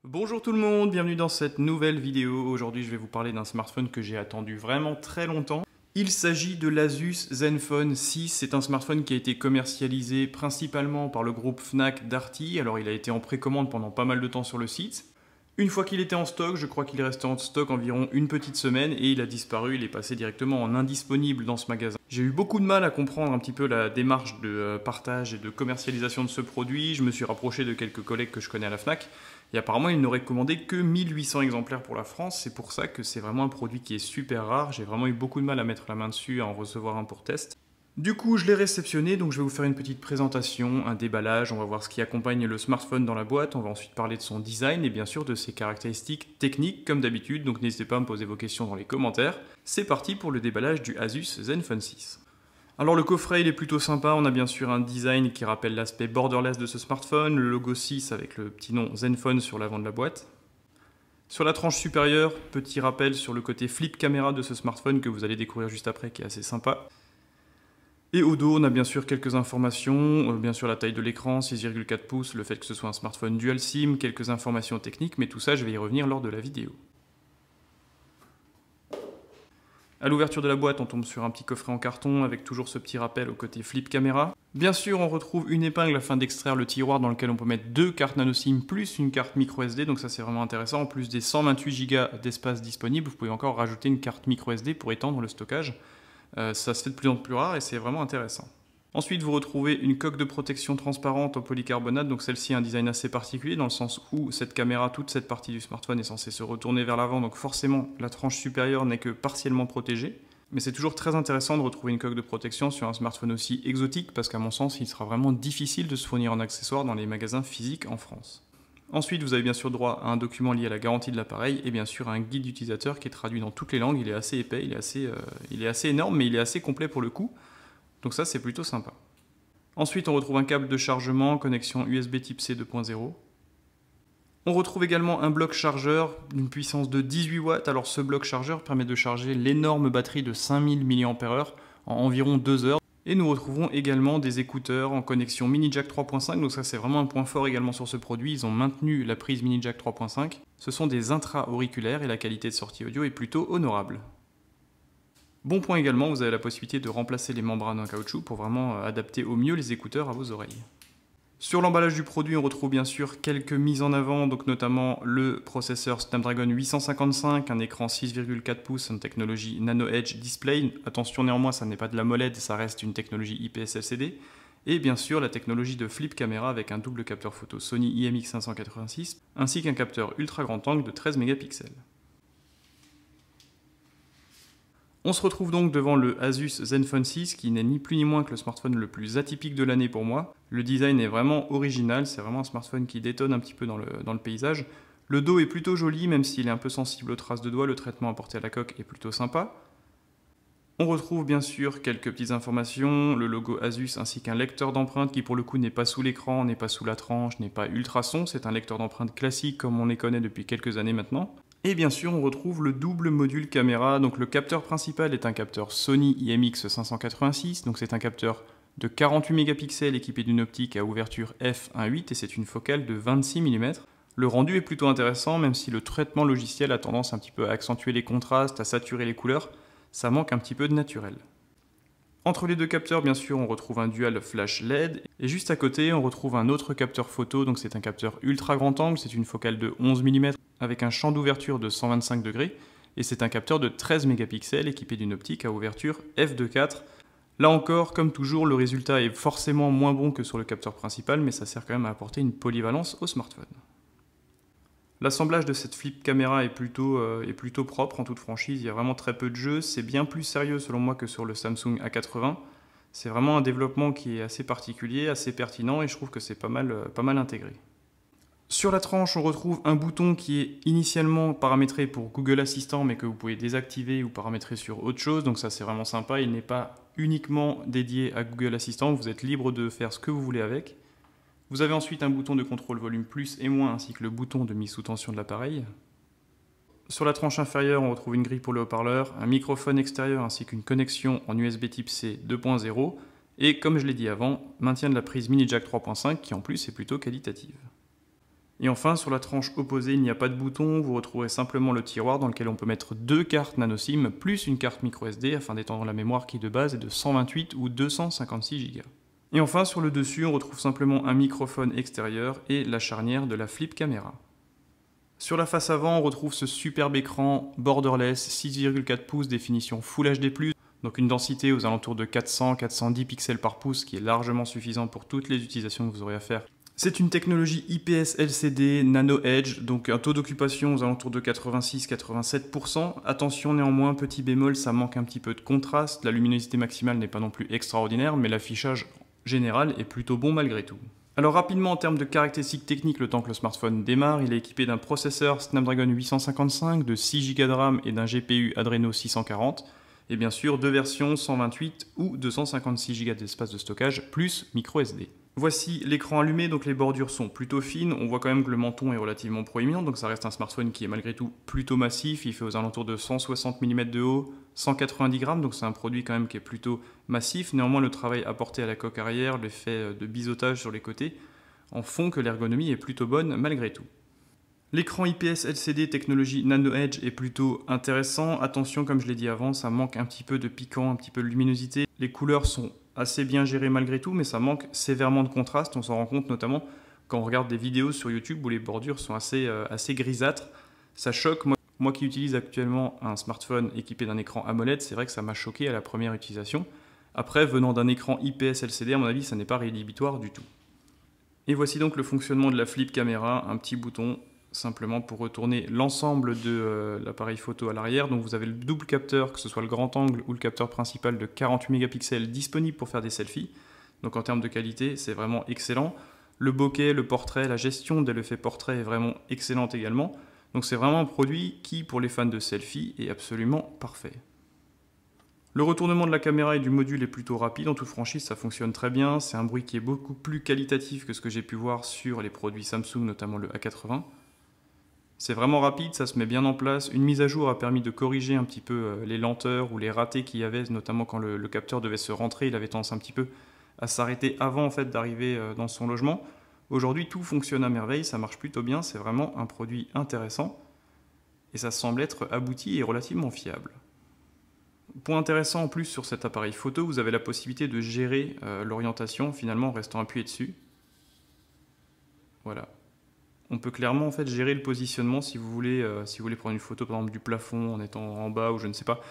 Bonjour tout le monde, bienvenue dans cette nouvelle vidéo. Aujourd'hui je vais vous parler d'un smartphone que j'ai attendu vraiment très longtemps. Il s'agit de l'Asus Zenfone 6, c'est un smartphone qui a été commercialisé principalement par le groupe Fnac Darty. Alors il a été en précommande pendant pas mal de temps sur le site. Une fois qu'il était en stock, je crois qu'il est resté en stock environ une petite semaine et il a disparu, il est passé directement en indisponible dans ce magasin. J'ai eu beaucoup de mal à comprendre un petit peu la démarche de partage et de commercialisation de ce produit. Je me suis rapproché de quelques collègues que je connais à la Fnac et apparemment ils n'auraient commandé que 1800 exemplaires pour la France. C'est pour ça que c'est vraiment un produit qui est super rare. J'ai vraiment eu beaucoup de mal à mettre la main dessus, à en recevoir un pour test. Du coup, je l'ai réceptionné, donc je vais vous faire une petite présentation, un déballage, on va voir ce qui accompagne le smartphone dans la boîte, on va ensuite parler de son design et bien sûr de ses caractéristiques techniques comme d'habitude, donc n'hésitez pas à me poser vos questions dans les commentaires. C'est parti pour le déballage du Asus Zenfone 6. Alors le coffret il est plutôt sympa, on a bien sûr un design qui rappelle l'aspect borderless de ce smartphone, le logo 6 avec le petit nom Zenfone sur l'avant de la boîte. Sur la tranche supérieure, petit rappel sur le côté flip caméra de ce smartphone que vous allez découvrir juste après qui est assez sympa. Et au dos, on a bien sûr quelques informations, bien sûr la taille de l'écran, 6,4 pouces, le fait que ce soit un smartphone dual SIM, quelques informations techniques, mais tout ça je vais y revenir lors de la vidéo. À l'ouverture de la boîte, on tombe sur un petit coffret en carton avec toujours ce petit rappel au côté flip caméra. Bien sûr, on retrouve une épingle afin d'extraire le tiroir dans lequel on peut mettre deux cartes nano SIM plus une carte micro SD, donc ça c'est vraiment intéressant. En plus des 128 Go d'espace disponible, vous pouvez encore rajouter une carte micro SD pour étendre le stockage. Ça se fait de plus en plus rare et c'est vraiment intéressant. Ensuite, vous retrouvez une coque de protection transparente en polycarbonate, donc celle-ci a un design assez particulier dans le sens où cette caméra, toute cette partie du smartphone est censée se retourner vers l'avant, donc forcément la tranche supérieure n'est que partiellement protégée. Mais c'est toujours très intéressant de retrouver une coque de protection sur un smartphone aussi exotique parce qu'à mon sens, il sera vraiment difficile de se fournir en accessoire dans les magasins physiques en France. Ensuite, vous avez bien sûr droit à un document lié à la garantie de l'appareil et bien sûr à un guide d'utilisateur qui est traduit dans toutes les langues. Il est assez épais, il est assez énorme, mais il est assez complet pour le coup. Donc ça, c'est plutôt sympa. Ensuite, on retrouve un câble de chargement, connexion USB Type C 2.0. On retrouve également un bloc chargeur d'une puissance de 18 watts. Alors ce bloc chargeur permet de charger l'énorme batterie de 5000 mAh en environ 2 heures. Et nous retrouvons également des écouteurs en connexion mini jack 3.5, donc ça c'est vraiment un point fort également sur ce produit, ils ont maintenu la prise mini jack 3.5. Ce sont des intra-auriculaires et la qualité de sortie audio est plutôt honorable. Bon point également, vous avez la possibilité de remplacer les membranes en caoutchouc pour vraiment adapter au mieux les écouteurs à vos oreilles. Sur l'emballage du produit, on retrouve bien sûr quelques mises en avant, donc notamment le processeur Snapdragon 855, un écran 6,4 pouces, une technologie Nano Edge Display. Attention néanmoins, ça n'est pas de la MOLED, ça reste une technologie IPS LCD. Et bien sûr la technologie de flip caméra avec un double capteur photo Sony IMX586, ainsi qu'un capteur ultra grand angle de 13 mégapixels. On se retrouve donc devant le Asus Zenfone 6 qui n'est ni plus ni moins que le smartphone le plus atypique de l'année pour moi. Le design est vraiment original, c'est vraiment un smartphone qui détonne un petit peu dans le paysage. Le dos est plutôt joli même s'il est un peu sensible aux traces de doigts, le traitement apporté à la coque est plutôt sympa. On retrouve bien sûr quelques petites informations, le logo Asus ainsi qu'un lecteur d'empreintes qui pour le coup n'est pas sous l'écran, n'est pas sous la tranche, n'est pas ultrason, c'est un lecteur d'empreintes classique comme on les connaît depuis quelques années maintenant. Et bien sûr, on retrouve le double module caméra. Donc le capteur principal est un capteur Sony IMX586. Donc c'est un capteur de 48 mégapixels équipé d'une optique à ouverture f1.8 et c'est une focale de 26 mm. Le rendu est plutôt intéressant, même si le traitement logiciel a tendance un petit peu à accentuer les contrastes, à saturer les couleurs. Ça manque un petit peu de naturel. Entre les deux capteurs, bien sûr, on retrouve un dual flash LED. Et juste à côté, on retrouve un autre capteur photo. Donc c'est un capteur ultra grand angle, c'est une focale de 11 mm avec un champ d'ouverture de 125 degrés. Et c'est un capteur de 13 mégapixels équipé d'une optique à ouverture f2.4. Là encore, comme toujours, le résultat est forcément moins bon que sur le capteur principal, mais ça sert quand même à apporter une polyvalence au smartphone. L'assemblage de cette flip caméra est plutôt propre en toute franchise, il y a vraiment très peu de jeux, c'est bien plus sérieux selon moi que sur le Samsung A80. C'est vraiment un développement qui est assez particulier, assez pertinent et je trouve que c'est pas mal intégré. Sur la tranche, on retrouve un bouton qui est initialement paramétré pour Google Assistant mais que vous pouvez désactiver ou paramétrer sur autre chose, donc ça c'est vraiment sympa, il n'est pas uniquement dédié à Google Assistant, vous êtes libre de faire ce que vous voulez avec. Vous avez ensuite un bouton de contrôle volume plus et moins ainsi que le bouton de mise sous tension de l'appareil. Sur la tranche inférieure, on retrouve une grille pour le haut-parleur, un microphone extérieur ainsi qu'une connexion en USB Type C 2.0 et comme je l'ai dit avant, maintien de la prise mini jack 3.5 qui en plus est plutôt qualitative. Et enfin, sur la tranche opposée, il n'y a pas de bouton, vous retrouverez simplement le tiroir dans lequel on peut mettre 2 cartes nano SIM plus une carte micro SD afin d'étendre la mémoire qui de base est de 128 ou 256 Go. Et enfin, sur le dessus, on retrouve simplement un microphone extérieur et la charnière de la flip caméra. Sur la face avant, on retrouve ce superbe écran borderless 6,4 pouces définition Full HD+, donc une densité aux alentours de 400-410 pixels par pouce qui est largement suffisant pour toutes les utilisations que vous aurez à faire. C'est une technologie IPS LCD Nano Edge, donc un taux d'occupation aux alentours de 86-87%. Attention néanmoins, petit bémol, ça manque un petit peu de contraste, la luminosité maximale n'est pas non plus extraordinaire, mais l'affichage général est plutôt bon malgré tout. Alors rapidement en termes de caractéristiques techniques, le temps que le smartphone démarre, il est équipé d'un processeur Snapdragon 855, de 6 Go de RAM et d'un GPU Adreno 640, et bien sûr deux versions 128 ou 256 Go d'espace de stockage, plus micro SD. Voici l'écran allumé, donc les bordures sont plutôt fines, on voit quand même que le menton est relativement proéminent, donc ça reste un smartphone qui est malgré tout plutôt massif, il fait aux alentours de 160 mm de haut, 190 grammes, donc c'est un produit quand même qui est plutôt massif. Néanmoins, le travail apporté à la coque arrière, l'effet de biseautage sur les côtés, en font que l'ergonomie est plutôt bonne malgré tout. L'écran IPS LCD technologie Nano Edge est plutôt intéressant. Attention, comme je l'ai dit avant, ça manque un petit peu de piquant, un petit peu de luminosité. Les couleurs sont assez bien gérées malgré tout, mais ça manque sévèrement de contraste. On s'en rend compte notamment quand on regarde des vidéos sur YouTube où les bordures sont assez grisâtres. Ça choque. Moi qui utilise actuellement un smartphone équipé d'un écran AMOLED, c'est vrai que ça m'a choqué à la première utilisation. Après, venant d'un écran IPS LCD, à mon avis, ça n'est pas rédhibitoire du tout. Et voici donc le fonctionnement de la flip caméra, un petit bouton simplement pour retourner l'ensemble de l'appareil photo à l'arrière. Donc vous avez le double capteur, que ce soit le grand angle ou le capteur principal de 48 mégapixels disponible pour faire des selfies. Donc en termes de qualité, c'est vraiment excellent. Le bokeh, le portrait, la gestion de l'effet portrait est vraiment excellente également. Donc c'est vraiment un produit qui, pour les fans de selfie, est absolument parfait. Le retournement de la caméra et du module est plutôt rapide, en toute franchise ça fonctionne très bien. C'est un bruit qui est beaucoup plus qualitatif que ce que j'ai pu voir sur les produits Samsung, notamment le A80. C'est vraiment rapide, ça se met bien en place. Une mise à jour a permis de corriger un petit peu les lenteurs ou les ratés qu'il y avait, notamment quand le capteur devait se rentrer, il avait tendance un petit peu à s'arrêter avant en fait, d'arriver dans son logement. Aujourd'hui, tout fonctionne à merveille, ça marche plutôt bien, c'est vraiment un produit intéressant et ça semble être abouti et relativement fiable. Point intéressant en plus sur cet appareil photo, vous avez la possibilité de gérer l'orientation finalement en restant appuyé dessus. Voilà. On peut clairement en fait gérer le positionnement si vous voulez prendre une photo par exemple du plafond en étant en bas ou je ne sais pas.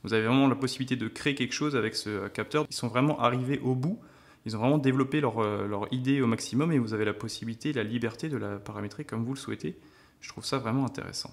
Vous avez vraiment la possibilité de créer quelque chose avec ce capteur. Ils sont vraiment arrivés au bout. Ils ont vraiment développé leur idée au maximum et vous avez la possibilité, la liberté de la paramétrer comme vous le souhaitez. Je trouve ça vraiment intéressant.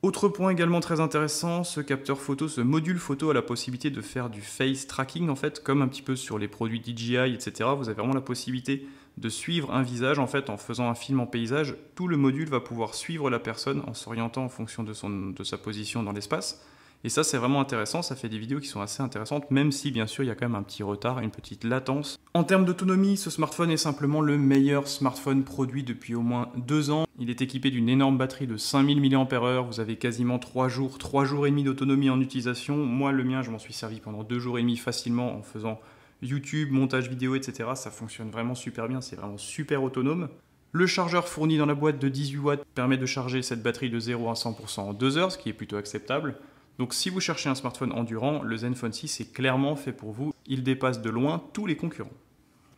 Autre point également très intéressant, ce capteur photo, ce module photo a la possibilité de faire du face tracking en fait, comme un petit peu sur les produits DJI, etc. Vous avez vraiment la possibilité de suivre un visage en fait en faisant un film en paysage. Tout le module va pouvoir suivre la personne en s'orientant en fonction de sa position dans l'espace. Et ça c'est vraiment intéressant, ça fait des vidéos qui sont assez intéressantes, même si bien sûr il y a quand même un petit retard, une petite latence. En termes d'autonomie, ce smartphone est simplement le meilleur smartphone produit depuis au moins 2 ans. Il est équipé d'une énorme batterie de 5000 mAh, vous avez quasiment 3 jours et demi d'autonomie en utilisation. Moi le mien je m'en suis servi pendant 2 jours et demi facilement en faisant YouTube, montage vidéo, etc. Ça fonctionne vraiment super bien, c'est vraiment super autonome. Le chargeur fourni dans la boîte de 18 watts permet de charger cette batterie de 0 à 100% en 2 heures, ce qui est plutôt acceptable. Donc si vous cherchez un smartphone endurant, le Zenfone 6 est clairement fait pour vous. Il dépasse de loin tous les concurrents.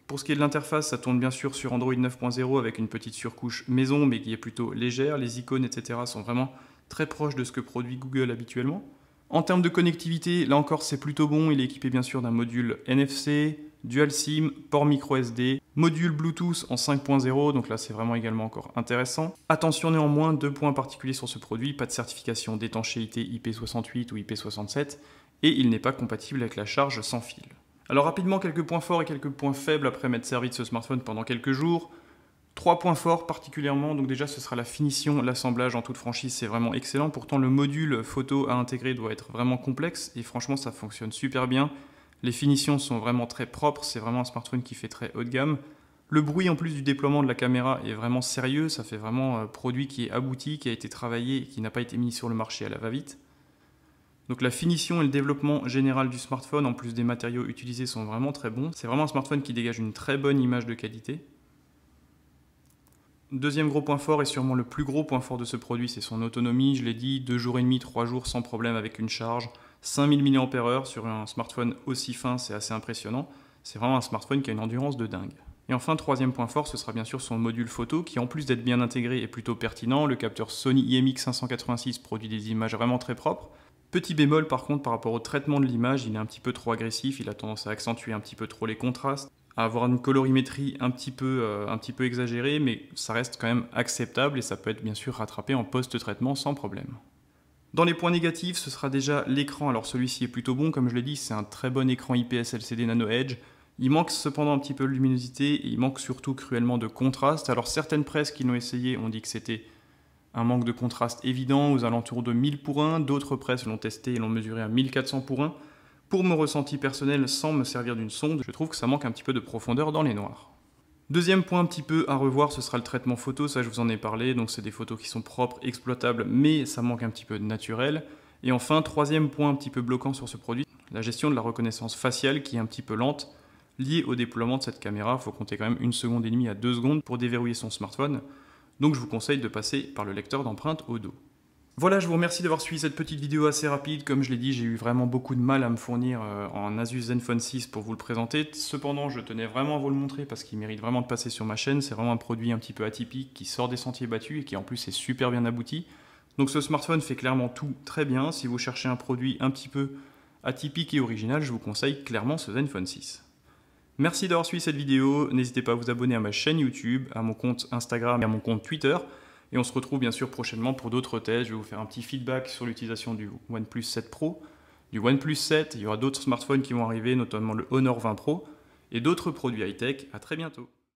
Pour ce qui est de l'interface, ça tourne bien sûr sur Android 9.0 avec une petite surcouche maison, mais qui est plutôt légère. Les icônes, etc. sont vraiment très proches de ce que produit Google habituellement. En termes de connectivité, là encore c'est plutôt bon. Il est équipé bien sûr d'un module NFC, Dual SIM, port micro SD, module Bluetooth en 5.0, donc là c'est vraiment également encore intéressant. Attention néanmoins, 2 points particuliers sur ce produit, pas de certification d'étanchéité IP68 ou IP67, et il n'est pas compatible avec la charge sans fil. Alors rapidement, quelques points forts et quelques points faibles après m'être servi de ce smartphone pendant quelques jours. 3 points forts particulièrement, donc déjà ce sera la finition, l'assemblage en toute franchise, c'est vraiment excellent. Pourtant le module photo à intégrer doit être vraiment complexe, et franchement ça fonctionne super bien. Les finitions sont vraiment très propres, c'est vraiment un smartphone qui fait très haut de gamme. Le bruit en plus du déploiement de la caméra est vraiment sérieux, ça fait vraiment un produit qui est abouti, qui a été travaillé et qui n'a pas été mis sur le marché à la va-vite. Donc la finition et le développement général du smartphone, en plus des matériaux utilisés, sont vraiment très bons. C'est vraiment un smartphone qui dégage une très bonne image de qualité. Deuxième gros point fort et sûrement le plus gros point fort de ce produit, c'est son autonomie. Je l'ai dit, 2 jours et demi, 3 jours sans problème avec une charge. 5000 mAh sur un smartphone aussi fin, c'est assez impressionnant. C'est vraiment un smartphone qui a une endurance de dingue. Et enfin, troisième point fort, ce sera bien sûr son module photo qui, en plus d'être bien intégré, est plutôt pertinent. Le capteur Sony IMX586 produit des images vraiment très propres. Petit bémol par contre par rapport au traitement de l'image, il est un petit peu trop agressif, il a tendance à accentuer un petit peu trop les contrastes, à avoir une colorimétrie un petit peu exagérée, mais ça reste quand même acceptable et ça peut être bien sûr rattrapé en post-traitement sans problème. Dans les points négatifs, ce sera déjà l'écran. Alors celui-ci est plutôt bon, comme je l'ai dit, c'est un très bon écran IPS LCD Nano Edge. Il manque cependant un petit peu de luminosité et il manque surtout cruellement de contraste. Alors certaines presses qui l'ont essayé ont dit que c'était un manque de contraste évident aux alentours de 1000 pour 1. D'autres presses l'ont testé et l'ont mesuré à 1400 pour 1. Pour mon ressenti personnel, sans me servir d'une sonde, je trouve que ça manque un petit peu de profondeur dans les noirs. Deuxième point un petit peu à revoir, ce sera le traitement photo, ça je vous en ai parlé, donc c'est des photos qui sont propres, exploitables, mais ça manque un petit peu de naturel. Et enfin, troisième point un petit peu bloquant sur ce produit, la gestion de la reconnaissance faciale qui est un petit peu lente. Liée au déploiement de cette caméra, il faut compter quand même 1,5 seconde à 2 secondes pour déverrouiller son smartphone, donc je vous conseille de passer par le lecteur d'empreintes au dos. Voilà, je vous remercie d'avoir suivi cette petite vidéo assez rapide. Comme je l'ai dit, j'ai eu vraiment beaucoup de mal à me fournir en Asus Zenfone 6 pour vous le présenter. Cependant, je tenais vraiment à vous le montrer parce qu'il mérite vraiment de passer sur ma chaîne. C'est vraiment un produit un petit peu atypique qui sort des sentiers battus et qui en plus est super bien abouti. Donc ce smartphone fait clairement tout très bien. Si vous cherchez un produit un petit peu atypique et original, je vous conseille clairement ce Zenfone 6. Merci d'avoir suivi cette vidéo. N'hésitez pas à vous abonner à ma chaîne YouTube, à mon compte Instagram et à mon compte Twitter. Et on se retrouve bien sûr prochainement pour d'autres tests. Je vais vous faire un petit feedback sur l'utilisation du OnePlus 7 Pro, du OnePlus 7. Il y aura d'autres smartphones qui vont arriver, notamment le Honor 20 Pro et d'autres produits high-tech. À très bientôt.